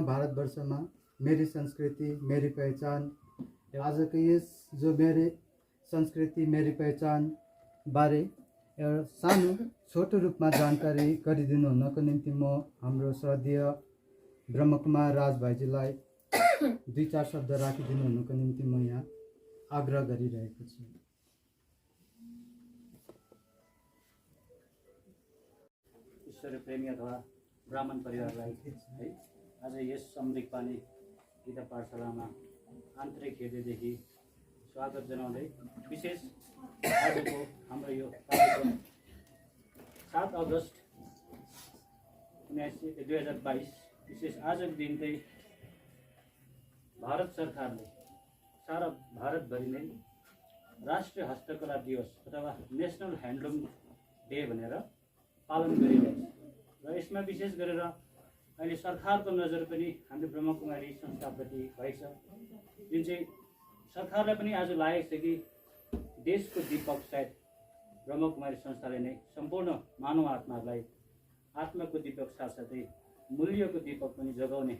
भारतवर्षमा मेरी संस्कृति मेरी पहचान आजको यस जो मेरी संस्कृति मेरी पहचान बारे एउटा सानो छोटो रूपमा जानकारी गरिदिनु हुनको निम्ति म हाम्रो श्रद्धेय ब्रह्मकुमार राज भाइजीलाई 2-4 शब्द राखिदिनु हुनको निम्ति म यहाँ आग्रह गरिरहेको छु। ईश्वर प्रेमी अथवा ब्राह्मण परिवारलाई है आज यस समृद्ध पानी गीता पाठशालामा आन्तरिक हृदयदेखि स्वागत जनाउँदै विशेष आजको हाम्रो यो कार्यक्रम 7 अगस्त 2022 विशेष आजको दिन चाहिँ भारत सरकारले सारा भारतभरि नै राष्ट्रिय हस्तकला दिवस अथवा नेसनल ह्यान्डलुम डे भनेर पालन गरिरहेछ र यसमा विशेष गरेर अहिले सरकारको नजर पनि हाम्रो ब्रह्मकुमारी संस्थाप्रति भएको छ, जुन चाहिँ सरकारलाई पनि आज लागेको छ कि देशको दीपक सायद ब्रह्मकुमारी संस्थाले नै सम्पूर्ण मानव आत्मालाई आत्माको दीपक साथसाथै मूल्यको दीपक पनि जगाउने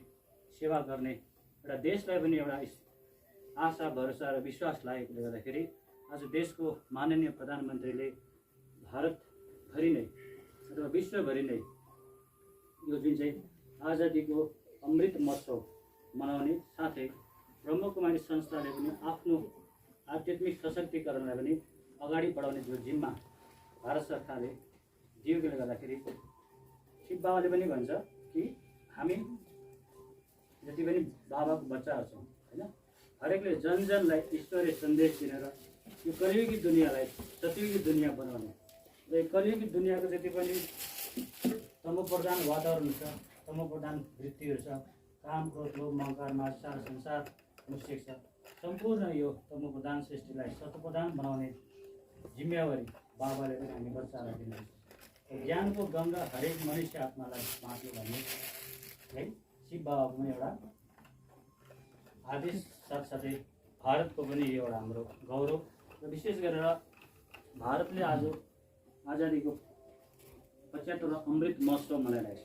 सेवा गर्ने एउटा देशलाई पनि एउटा आशा भरोसा र विश्वास लागेकोले गर्दाखेरि आज देशको माननीय प्रधानमन्त्रीले भारतभरि नै अथवा विश्वभरि नै यो जुन चाहिँ आजादीको अमृत महोत्सव मनाउने साथै ब्रह्मकुमारी संस्थाले पनि आफ्नो आध्यात्मिक सशक्तिकरणलाई पनि अगाडि बढाउने जो जिम्मा भारत सरकारले दिएकोले गर्दाखेरि शिव बाबाले पनि भन्छ कि हामी जति पनि बाबाको बच्चाहरू छौँ होइन, हरेकले जनजनलाई ईश्वरीय सन्देश दिनेर यो कलियुगी दुनियाँलाई सतयुगी दुनियाँ बनाउने र यो कलियुगी दुनियाँको जति पनि तमोप्रधान वातावरण छ, तमोप्रधान वृत्तिहरू छ, काम क्रोध लोभ ममकार माया सारा संसार मुसिक छ, सम्पूर्ण यो तमोप्रधान सृष्टिलाई सतप्रधान बनाउने जिम्मेवारी बाबाले पनि हामी बच्चालाई दिनुहुन्छ। ज्ञानको गङ्गा हरेक मनुष्य आत्मालाई बाँच्यो भन्ने है शिव बाबाको पनि एउटा आदेश साथसाथै भारतको पनि एउटा हाम्रो गौरव र विशेष गरेर भारतले आज आजादीको 75औं अमृत महोत्सव मनाइरहेको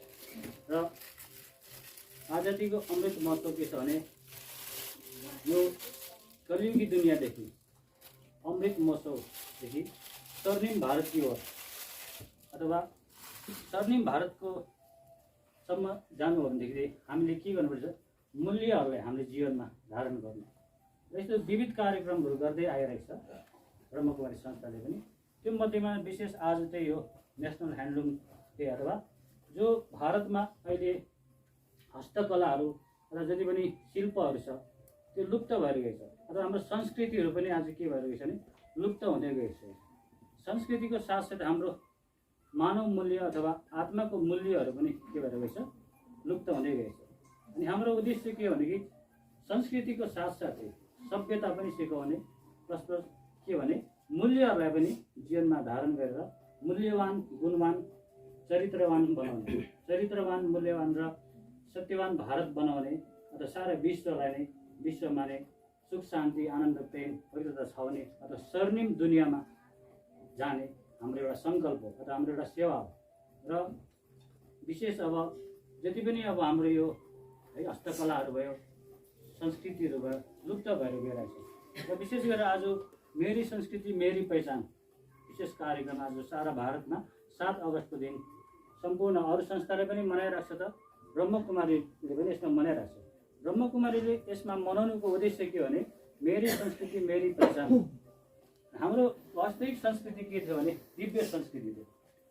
छ र आजादीको अमृत महोत्सव के छ भने यो कलियुगी दुनियाँदेखि अमृत महोत्सवदेखि स्वर्णिम भारत की ओर अथवा स्वर्णिम भारतको सम्म जानु हो भनेदेखि हामीले के गर्नुपर्छ, मूल्यहरूलाई हामीले जीवनमा धारण गर्नु र यस्तो विविध कार्यक्रमहरू गर्दै आइरहेको छ ब्रह्मकुमारी संस्थाले पनि। त्यो मध्येमा विशेष आज चाहिँ यो नेसनल ह्यान्डलुम डे अथवा जो भारतमा अहिले हस्तकलाहरू र जति पनि शिल्पहरू छ त्यो लुप्त भएर गएको छ अथवा हाम्रो संस्कृतिहरू पनि आज के भएर गएको छ भने लुप्त हुँदै गएको छ। संस्कृतिको साथसाथै हाम्रो मानव मूल्य अथवा आत्माको मूल्यहरू पनि के भएर गएको छ, लुप्त हुँदै गएको छ। अनि हाम्रो उद्देश्य के हो भने कि संस्कृतिको साथसाथै सभ्यता पनि सिकाउने प्लस के भने मूल्यहरूलाई पनि जीवनमा धारण गरेर मूल्यवान गुणवान चरित्रवान बनाउने, चरित्रवान मूल्यवान र सत्यवान भारत बनाउने अथवा सारा विश्वलाई नै विश्वमा नै सुख शान्ति आनन्द प्रेम पवित्रता छाउने अथवा स्वर्णिम दुनियाँमा जाने हाम्रो एउटा सङ्कल्प हो अथवा हाम्रो एउटा सेवा हो। र विशेष अब जति पनि अब हाम्रो यो है हस्तकलाहरू भयो संस्कृतिहरू भयो लुप्त भएर गइरहेको छ र विशेष गरेर आज मेरी संस्कृति मेरी पहिचान विशेष कार्यक्रम आज सारा भारतमा 7 अगस्तको दिन सम्पूर्ण अरू संस्थाले पनि मनाइरहेको छ त ब्रह्मकुमारीले पनि यसमा मनाइरहेको छ। ब्रह्मकुमारीले यसमा मनाउनुको उद्देश्य के हो भने मेरी संस्कृति मेरी पहिचान। हाम्रो वास्तविक संस्कृति के थियो भने दिव्य संस्कृति थियो,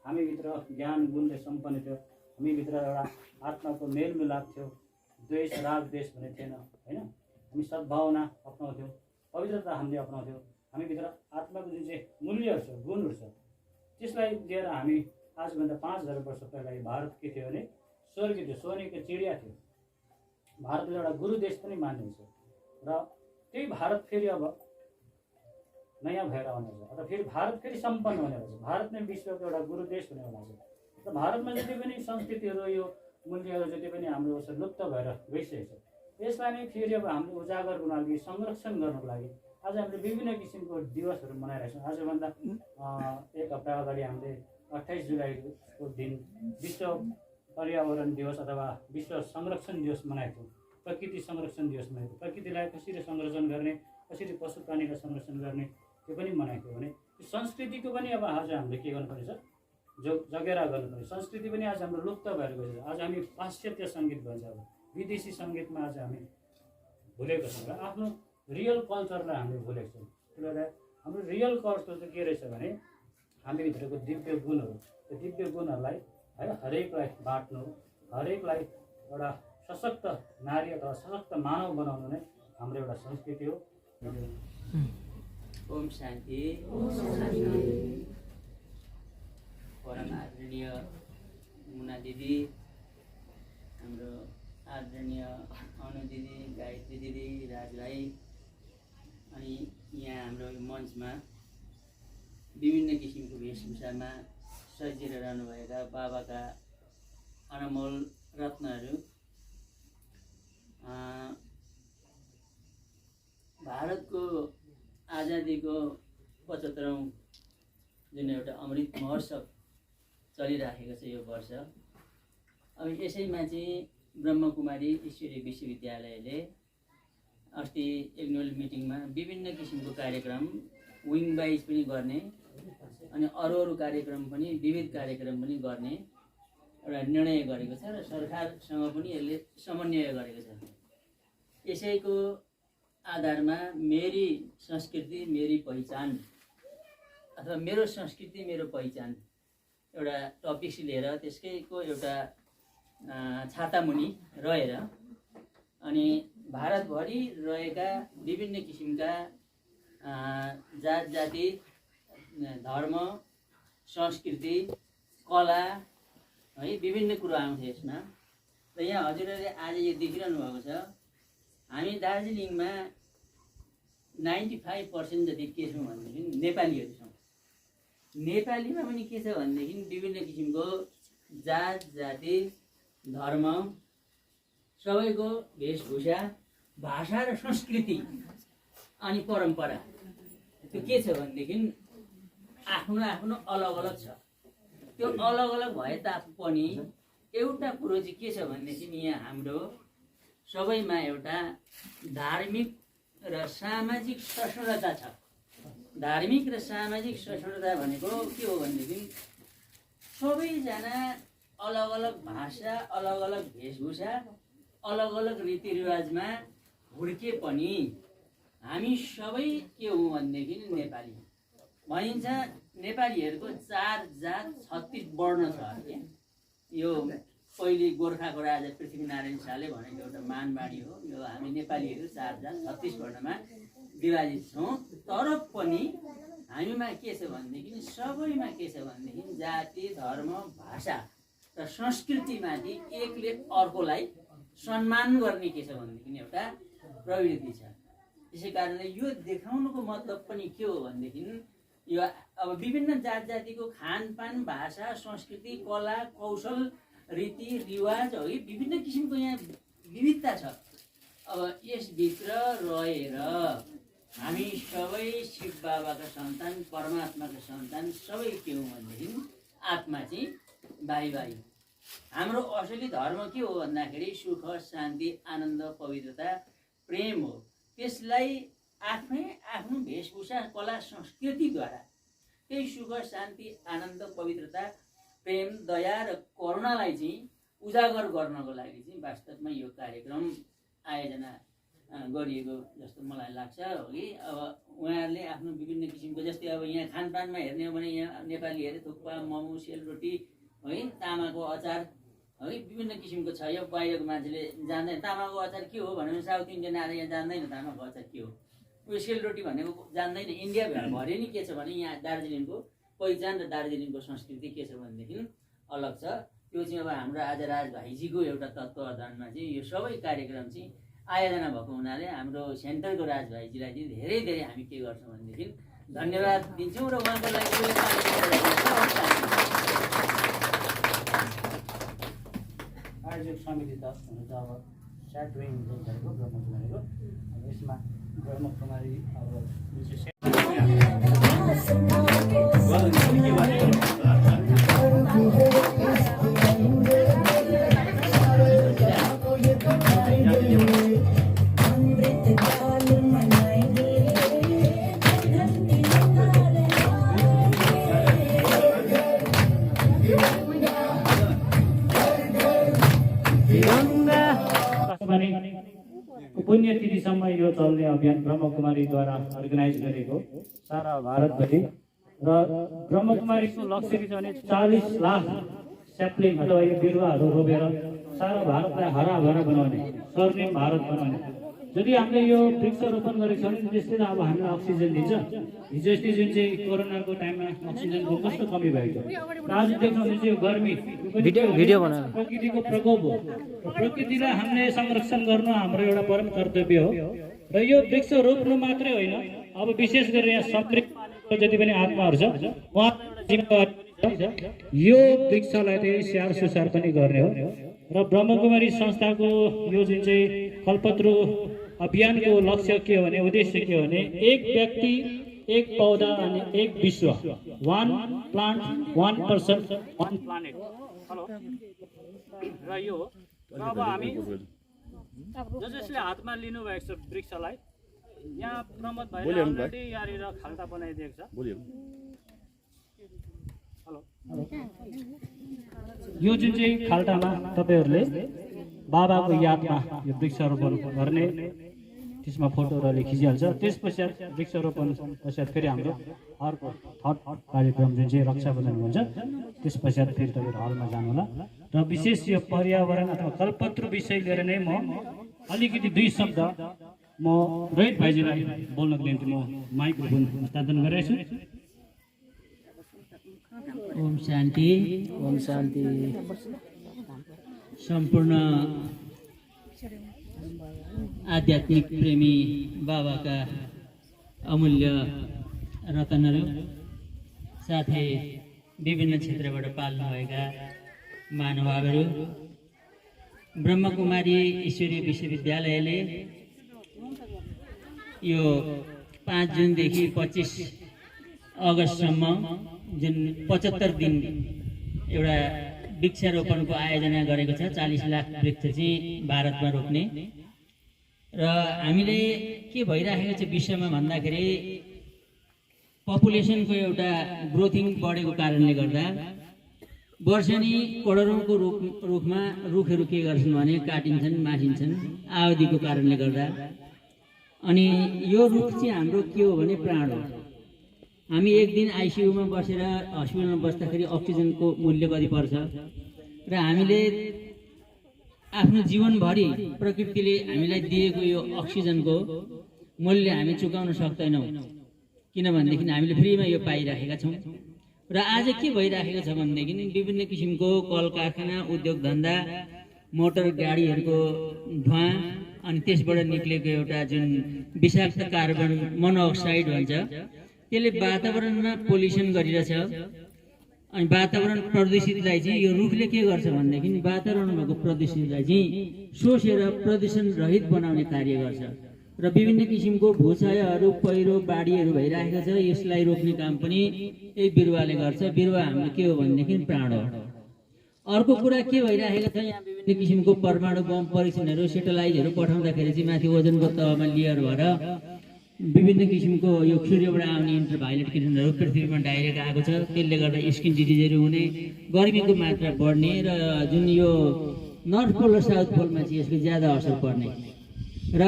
हामीभित्र ज्ञान गुणले सम्पन्न थियो, हामीभित्र एउटा आत्माको मेलमिलाप थियो, द्वेष राग द्वेष भन्ने थिएन होइन, हामी सद्भावना अपनाउँथ्यौँ, पवित्रता हामीले अपनाउँथ्यौँ, हामीभित्र आत्माको जुन चाहिँ मूल्यहरू छ गुणहरू छ त्यसलाई लिएर हामी आजभन्दा 5000 वर्ष पहिला भारत के थियो भने स्वर्ग थियो, सोनेको चिडिया थियो। भारतले एउटा गुरु देश पनि मानिन्छ र त्यही भारत फेरि अब नयाँ भएर आउनेछ अथवा फेरि भारत फेरि सम्पन्न हुनेछ, भारत नै विश्वको एउटा गुरु देश हुनेवाला छ। र भारतमा जति पनि संस्कृतिहरू यो मूल्यहरू जति पनि हाम्रो लुप्त भएर गइसकेको छ यसलाई नै फेरि अब हामीले उजागर गर्नको लागि संरक्षण गर्नको लागि आज हामीले विभिन्न किसिमको दिवसहरू मनाइरहेका छौँ। आजभन्दा 1 हप्ता अगाडि हामीले 28 जुलाईको दिन विश्व पर्यावरण दिवस अथवा विश्व संरक्षण दिवस मनाएको, प्रकृति संरक्षण दिवस मनाएको, प्रकृतिलाई कसरी संरक्षण गर्ने, कसरी पशु प्राणीलाई संरक्षण गर्ने त्यो पनि मनाएको भने त्यो संस्कृतिको पनि अब आज हामीले के गर्नुपर्छ, जगेरा गर्नुपर्छ। संस्कृति पनि आज हाम्रो लुप्त भएर गएको छ। आज हामी पाश्चात्य सङ्गीत भन्छ, अब विदेशी सङ्गीतमा आज हामी भुलेको छौँ र आफ्नो रियल कल्चरलाई हामीले भुलेको छौँ। त्यही भएर हाम्रो रियल कल्चर चाहिँ के रहेछ भने हामीभित्रको दिव्य गुणहरू, त्यो दिव्य गुणहरूलाई है हरेकलाई बाँड्नु, हरेकलाई एउटा सशक्त नारी अथवा सशक्त मानव बनाउनु नै हाम्रो एउटा संस्कृति हो। ओम शान्ति। परम आदरणीय मुना दिदी, हाम्रो आदरणीय अनु दिदी, गायत्री दिदी, राज भाइ, अनि यहाँ हाम्रो मञ्चमा विभिन्न किसिमको वेशभूषामा सजिएर रहनुभएका बाबाका अनमोल रत्नहरू, भारतको आजादीको 75औं जुन एउटा अमृत महोत्सव चलिराखेको छ यो वर्ष। अब यसैमा चाहिँ ब्रह्मकुमारी ईश्वरीय विश्वविद्यालयले अस्ति एनुअल मिटिङमा विभिन्न किसिमको कार्यक्रम विङ वाइज पनि गर्ने अनि अरू कार्यक्रम पनि विविध कार्यक्रम पनि गर्ने एउटा निर्णय गरेको छ र सरकारसँग पनि यसले समन्वय गरेको छ। यसैको आधारमा मेरी संस्कृति मेरी पहिचान अथवा मेरो संस्कृति मेरो पहिचान एउटा टपिक लिएर त्यसकैको एउटा छातामुनि रहेर अनि भारतभरि रहेका विभिन्न किसिमका जात जाति, धर्म, संस्कृति, कला है विभिन्न कुरा आउँछ यसमा। र यहाँ हजुरहरूले आज यो देखिरहनु भएको छ, हामी दार्जिलिङमा 95% जति के छौँ भनेदेखि नेपालीहरू छौँ। नेपालीमा पनि के छ भनेदेखि विभिन्न किसिमको जात जाति, धर्म, सबैको वेशभूषा, भाषा र संस्कृति अनि परम्परा त्यो के छ भनेदेखि आफ्नो आफ्नो अलग अलग छ। त्यो अलग अलग भए तापनि एउटा कुरो चाहिँ के छ भनेदेखि यहाँ हाम्रो सबैमा एउटा धार्मिक र सामाजिक सहिष्णुता छ। धार्मिक र सामाजिक सहिष्णुता भनेको के हो भनेदेखि सबैजना अलग अलग भाषा, अलग अलग वेशभूषा, अलग अलग रीतिरिवाजमा हुर्के पनि हामी सबै के हौँ भनेदेखि नेपाली भनिन्छ। नेपालीहरूको 4 जात 36 वर्ण छ अरे। यो पहिले गोर्खाको राजा पृथ्वीनारायण शाहले भनेको एउटा मानवाणी हो। यो हामी नेपालीहरू 4 जात 36 वर्णमा विभाजित छौँ। तर पनि हामीमा के छ भनेदेखि सबैमा के छ भनेदेखि जाति, धर्म, भाषा र संस्कृतिमाथि एकले अर्कोलाई सम्मान गर्ने के छ भनेदेखि एउटा प्रवृत्ति छ। त्यसै कारणले यो देखाउनुको मतलब पनि के हो भनेदेखि यो अब विभिन्न जात जातिको खानपान, भाषा, संस्कृति, कला, कौशल, रीतिरिवाज है विभिन्न किसिमको यहाँ विविधता छ। अब यसभित्र रहेर हामी सबै शिव बाबाका सन्तान, परमात्माका सन्तान सबै के हौँ भनेदेखि आत्मा चाहिँ भाइ भाइ। हाम्रो असली धर्म के हो भन्दाखेरि सुख, शान्ति, आनन्द, पवित्रता, प्रेम हो। त्यसलाई आफ्नै आफ्नो वेशभूषा, कला, संस्कृतिद्वारा त्यही सुख, शान्ति, आनन्द, पवित्रता, प्रेम, दया र करुणालाई चाहिँ उजागर गर्नको लागि चाहिँ वास्तवमा यो कार्यक्रम आयोजना गरिएको जस्तो मलाई लाग्छ हो कि। अब उहाँहरूले आफ्नो विभिन्न किसिमको जस्तै अब यहाँ खानपानमा हेर्ने हो भने यहाँ नेपालीहरू थुक्पा, मोमो, सेलरोटी है, तामाको अचार है विभिन्न किसिमको छ। यो बाहिरको मान्छेले जान्दैन तामाको अचार के हो भने साउथ इन्डियन आएर यहाँ जान्दैन तामाको अचार के हो। उयो सेलरोटी भनेको जान्दैन। इन्डियाभरि नै के छ भने यहाँ दार्जिलिङको पहिचान र दार्जिलिङको संस्कृति के छ भनेदेखि अलग छ। त्यो चाहिँ अब हाम्रो आज राज भाइजीको एउटा तत्त्वावधानमा चाहिँ यो सबै कार्यक्रम चाहिँ आयोजना भएको हुनाले हाम्रो सेन्टरको राज भाइजीलाई चाहिँ धेरै धेरै हामी के गर्छौँ भनेदेखि धन्यवाद दिन्छौँ र उहाँको लागि आयोजक समिति त हुनु त अब स्याट विङ गरेको ब्रह्मकुमारीको। अब यसमा ब्रह्मकुमारी अब जुन चाहिँ अभियान ब्रह्मकुमारीद्वारा अर्गनाइज गरेको सारा भारतभरि र ब्रह्मकुमारीको लक्ष्य के छ भने 40 लाख स्याप्लिङ अथवा यो बिरुवाहरू रोपेर सारा भारतलाई हराभरा बनाउने, स्वर्णिम भारत बनाउने। यदि हामीले यो वृक्षारोपण गरेको छ भने त्यसले त अब हामीलाई अक्सिजन दिन्छ। हिजो अस्ति जुन चाहिँ कोरोनाको टाइममा अक्सिजनको कस्तो कमी भएको थियो, आज देख्नु जुन चाहिँ गर्मी भिडियो प्रकृतिको प्रकोप हो। प्रकृतिलाई हामीले संरक्षण गर्नु हाम्रो एउटा परम कर्तव्य हो। र यो वृक्ष रोप्नु मात्रै होइन, अब विशेष गरेर यहाँ सम्मिलित जति पनि आत्माहरू छ उहाँको एउटा जिम्मेवारी छ यो वृक्षलाई चाहिँ स्याहार सुसार पनि गर्ने हो। र ब्रह्मकुमारी संस्थाको यो जुन चाहिँ कल्पत्रु अभियानको लक्ष्य के हो भने, उद्देश्य के हो भने, एक व्यक्ति एक पौधा अनि एक विश्व, 1 प्लान्ट 1 पर्सन 1 प्लानेट। हेलो र यो र अब हामी जसले हातमा लिनु भएको छ वृक्षलाई, यहाँ प्रमोद भाइले अलरेडी यहाँनिर खाल्टा बनाइदिएको छ। हेलो यो जुन चाहिँ खाल्टामा तपाईहरूले बाबाको यादमा यो वृक्षारोपण गर्ने, त्यसमा फोटोहरूले खिचिहाल्छ। त्यस पश्चात वृक्षारोपण पश्चात फेरि हाम्रो अर्को थर्ड कार्यक्रम जुन चाहिँ रक्षाबन्धन हुन्छ, त्यस पश्चात फेरि तपाईँहरू हलमा जानुहोला। र विशेष यो पर्यावरण अथवा कल्पत्रु विषय लिएर नै म अलिकति 2 शब्द म रोहित भाइजीलाई बोल्नको निम्ति म माइक्रोफोन हस्तान्तरण गरिरहेछु। ओम शान्ति। ओम शान्ति। सम्पूर्ण आध्यात्मिक प्रेमी बाबाका अमूल्य रतनहरू, साथै विभिन्न क्षेत्रबाट पाल्नुभएका महानुभावहरू, ब्रह्मकुमारी ईश्वरीय विश्वविद्यालयले यो 5 जुनदेखि 25 अगस्तसम्म जुन 75 दिन एउटा वृक्षारोपणको आयोजना गरेको छ। 40 लाख वृक्ष चाहिँ भारतमा रोप्ने। र हामीले के भइराखेको छ विश्वमा भन्दाखेरि पपुलेसनको एउटा ग्रोथिङ बढेको कारणले गर्दा वर्षेनी करोडौँको रुखमा रुखहरू के गर्छन् भने काटिन्छन्, मासिन्छन् आवधिको कारणले गर्दा। अनि यो रुख चाहिँ हाम्रो के हो भने प्राण हो। हामी एक दिन आइसियुमा बसेर हस्पिटलमा बस्दाखेरि अक्सिजनको मूल्य कति पर्छ, र हामीले आफ्नो जीवनभरि प्रकृतिले हामीलाई दिएको यो अक्सिजनको मूल्य हामी चुकाउन सक्दैनौँ, किनभनेदेखि हामीले फ्रीमा यो पाइराखेका छौँ। र आज के भइराखेको छ भनेदेखि विभिन्न किसिमको कल कारखाना, उद्योग धन्दा, मोटर गाडीहरूको धुवा, अनि त्यसबाट निक्लेको एउटा जुन विषाक्त कार्बन मोनोअक्साइड भन्छ, त्यसले वातावरणमा पोल्युसन गरिरहेछ। अनि वातावरण प्रदूषितलाई चाहिँ यो रुखले के गर्छ भनेदेखि वातावरणमा भएको प्रदूषितलाई चाहिँ सोसेर प्रदूषण रहित बनाउने कार्य गर्छ। र विभिन्न किसिमको भूक्षयहरू, पहिरो, बाढीहरू भइरहेको छ, यसलाई रोक्ने काम पनि यही बिरुवाले गर्छ। बिरुवा हाम्रो के हो भनेदेखि प्राण हो। अर्को कुरा के भइरहेको छ, यहाँ विभिन्न किसिमको परमाणु बम परीक्षणहरू, सेटेलाइटहरू पठाउँदाखेरि चाहिँ माथि ओजनको तहमा लेयर भएर विभिन्न किसिमको यो सूर्यबाट आउने इन्टरभायोलेट किरणहरू पृथ्वीमा डाइरेक्ट आएको छ। त्यसले गर्दा स्किन डिजिजहरू हुने, गर्मीको मात्रा बढ्ने, र जुन यो नर्थ पोल र साउथ पोलमा चाहिँ यसको ज्यादा असर पर्ने। र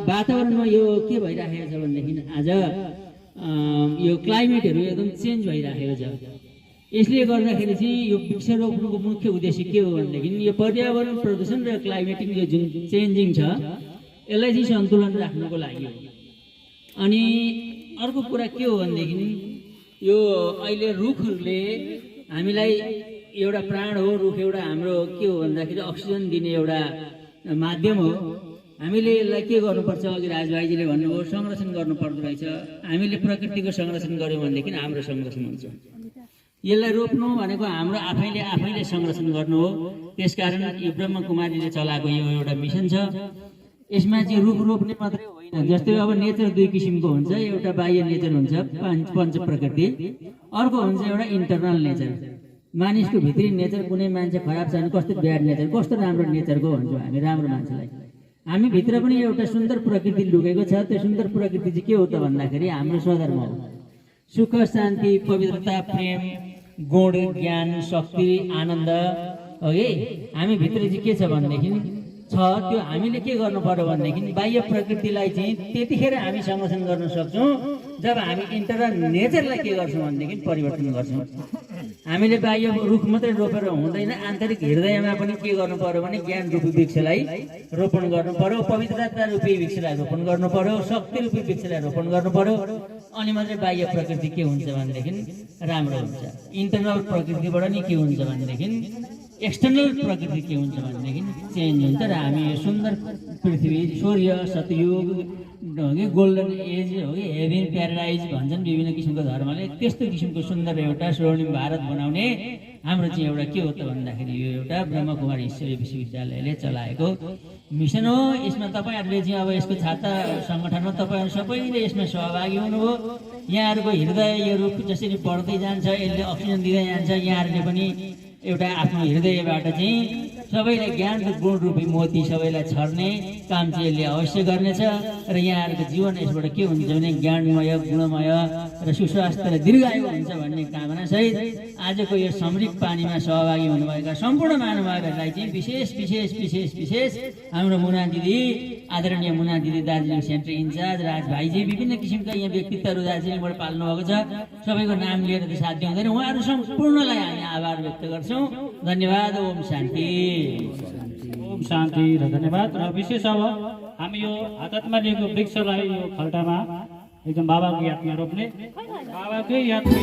वातावरणमा यो के भइराखेको छ भनेदेखि आज यो क्लाइमेटहरू एकदम चेन्ज भइराखेको छ। यसले गर्दाखेरि चाहिँ यो वृक्ष रोप्नुको मुख्य उद्देश्य के हो भनेदेखि यो पर्यावरण प्रदूषण र क्लाइमेटिक यो जुन चेन्जिङ छ यसलाई चाहिँ सन्तुलन राख्नको लागि हो। अनि अर्को कुरा के हो भनेदेखि यो अहिले रुखहरूले हामीलाई एउटा प्राण हो। रुख एउटा हाम्रो के हो भन्दाखेरि अक्सिजन दिने एउटा माध्यम हो। हामीले यसलाई के गर्नुपर्छ, अघि राजभाइजीले भन्नुभयो संरक्षण गर्नुपर्दो रहेछ। हामीले प्रकृतिको संरक्षण गऱ्यौँ भनेदेखि हाम्रो संरक्षण हुन्छ। यसलाई रोप्नु भनेको हाम्रो आफैले संरक्षण गर्नु हो। त्यसकारण यो ब्रह्मकुमारीले चलाएको यो एउटा मिसन छ। यसमा चाहिँ रुख रोप्ने मात्रै होइन, जस्तै अब नेचर 2 किसिमको हुन्छ। एउटा बाह्य नेचर हुन्छ, पञ्च प्रकृति, अर्को हुन्छ एउटा इन्टरनल नेचर। मानिसको भित्री नेचर, कुनै मान्छे खराब छ भने कस्तो ब्याड नेचर, कस्तो राम्रो नेचरको भन्छौँ हामी राम्रो मान्छेलाई। हामी भित्र पनि एउटा सुन्दर प्रकृति लुकेको छ। त्यो सुन्दर प्रकृति चाहिँ के हो त भन्दाखेरि हाम्रो स्वधर्म हो। सुख, शान्ति, पवित्रता, प्रेम, गुण, ज्ञान, शक्ति, आनन्द हो। है हामी भित्र चाहिँ के छ भनेदेखि त्यो हामीले के गर्नु पर्यो भनेदेखि बाह्य प्रकृतिलाई चाहिँ त्यतिखेर हामी संरक्षण गर्न सक्छौँ जब हामी इन्टर र नेचरलाई के गर्छौँ भनेदेखि परिवर्तन गर्छौँ। हामीले बाह्य रुख मात्रै रोपेर हुँदैन, आन्तरिक हृदयमा पनि के गर्नु पर्यो भने ज्ञान रूपी वृक्षलाई रोपण गर्नु पर्यो, पवित्रता रूपी वृक्षलाई रोपण गर्नु पर्यो, शक्ति रूपी वृक्षलाई रोपण गर्नु पर्यो। अनि मात्रै बाह्य प्रकृति के हुन्छ भनेदेखि राम्रो हुन्छ। इन्टरनल प्रकृतिबाट नि के हुन्छ भनेदेखि एक्सटर्नल प्रकृति के हुन्छ भनेदेखि चेन्ज हुन्छ र हामी यो सुन्दर पृथ्वी, सूर्य, सतयुग, गोल्डन एज हो कि हेभेन प्याराडाइज भन्छन् विभिन्न किसिमको धर्मले, त्यस्तो किसिमको सुन्दर एउटा स्वर्णिम भारत बनाउने हाम्रो चाहिँ एउटा के हो त भन्दाखेरि यो एउटा ब्रह्मकुमारी ईश्वरीय विश्वविद्यालयले चलाएको मिसन हो। यसमा तपाईँहरूले चाहिँ अब यसको छाता सङ्गठनमा तपाईँहरू सबैले यसमा सहभागी हुनुभयो। यहाँहरूको हृदय यो रूप जसरी बढ्दै जान्छ, यसले अक्सिजन दिँदै जान्छ, यहाँहरूले पनि एउटा आफ्नो हृदयबाट चाहिँ सबैलाई ज्ञान र गुण रूपी मोती सबैलाई छर्ने काम चाहिँ यसले अवश्य गर्नेछ र यहाँहरूको जीवन यसबाट के हुन्छ भने ज्ञानमय, गुणमय र सुस्वास्थ्य र दीर्घायु हुन्छ भन्ने कामनासहित आजको यो समृद्ध पानीमा सहभागी हुनुभएका सम्पूर्ण महानुभावहरूलाई चाहिँ विशेष विशेष विशेष विशेष हाम्रो मुना दिदी, आदरणीय मुना दिदी दार्जिलिङ सेन्टर इन्चार्ज, राज भाइजी, विभिन्न किसिमका यहाँ व्यक्तित्वहरू दार्जिलिङबाट पाल्नु भएको छ। सबैको नाम लिएर त साध्य हुँदैन, उहाँहरू सम्पूर्णलाई हामी आभार व्यक्त गर्छौँ। धन्यवाद। ओम शान्ति। ओम शान्ति र धन्यवाद। र विशेष अब हामी यो हातमा लिएको वृक्षलाई यो खल्टामा एकदम बाबाको यादमा रोप्ने, बाबाकै यादमा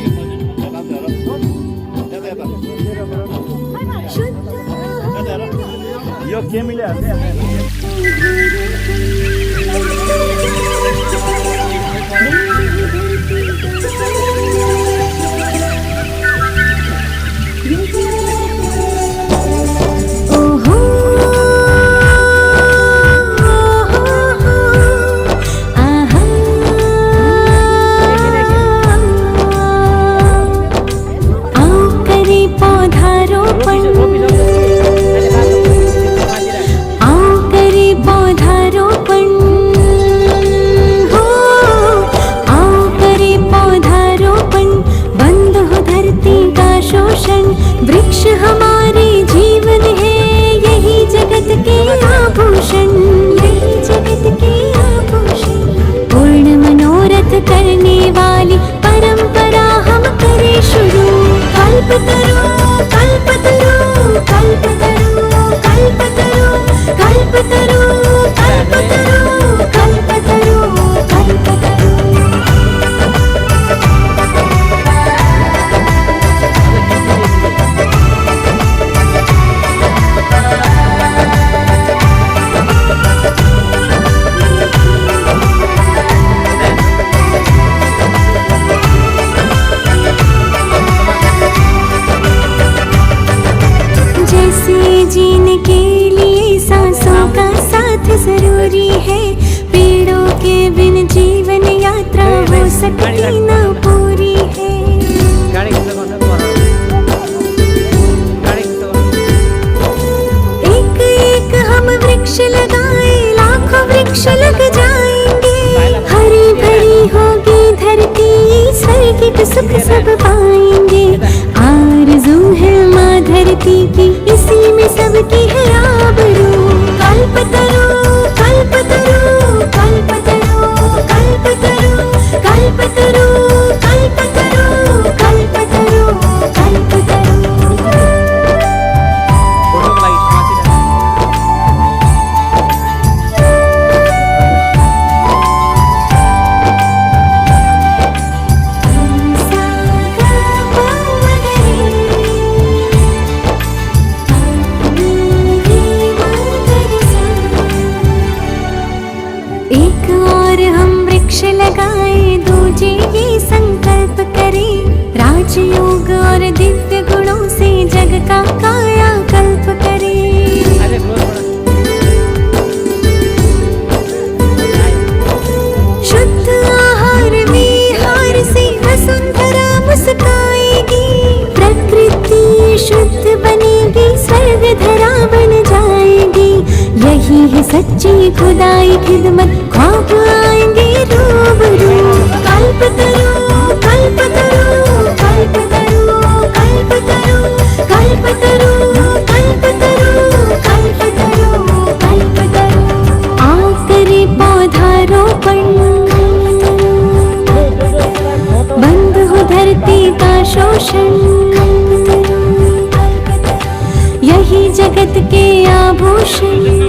यो केमीले हाल्ने करने वाली परंपरा हम करें शुरू। कल्पतरू कल्पतरू कल्पतरू कल्पतरू कल्पतरू कल्पतरू कल्पतरू कल्पतरू। जीने के लिए सांसों का साथ जरूरी है, पेड़ों के बिन जीवन यात्रा हो सकती ना पूरी है। एक एक हम वृक्ष लगाए, लाखों वृक्ष लग जाएंगे, हरी भरी होगी धरती, स्वर्गिक सुख सब पाएंगे। आरज़ू है माँ धरती की, इसी में सबकी है आबरू। कल्पतरू कल्पतरू कल्पतरू कल्पतरू कल्पतरू कल्पतरू कल्पतरू कल्पतरू। लगाए दूजे ये संकल्प करें, राजयोग और दिव्य गुणों से जग का कायाकल्प करें। शुद्ध आहार विहार से वसुंधरा मुस्काएगी, प्रकृति शुद्ध बनेगी, स्वर्ग धरा बन जाएगी। यही है सच्ची खुदाई खिदमत, ख्वाब आएंगे रूबरू। कल्पतरू कल्पतरू कल्पतरू कल्पतरू कल्पतरू कल्पतरू कल्पतरू कल्पतरू। पोषण, यही जगत के आभूषण।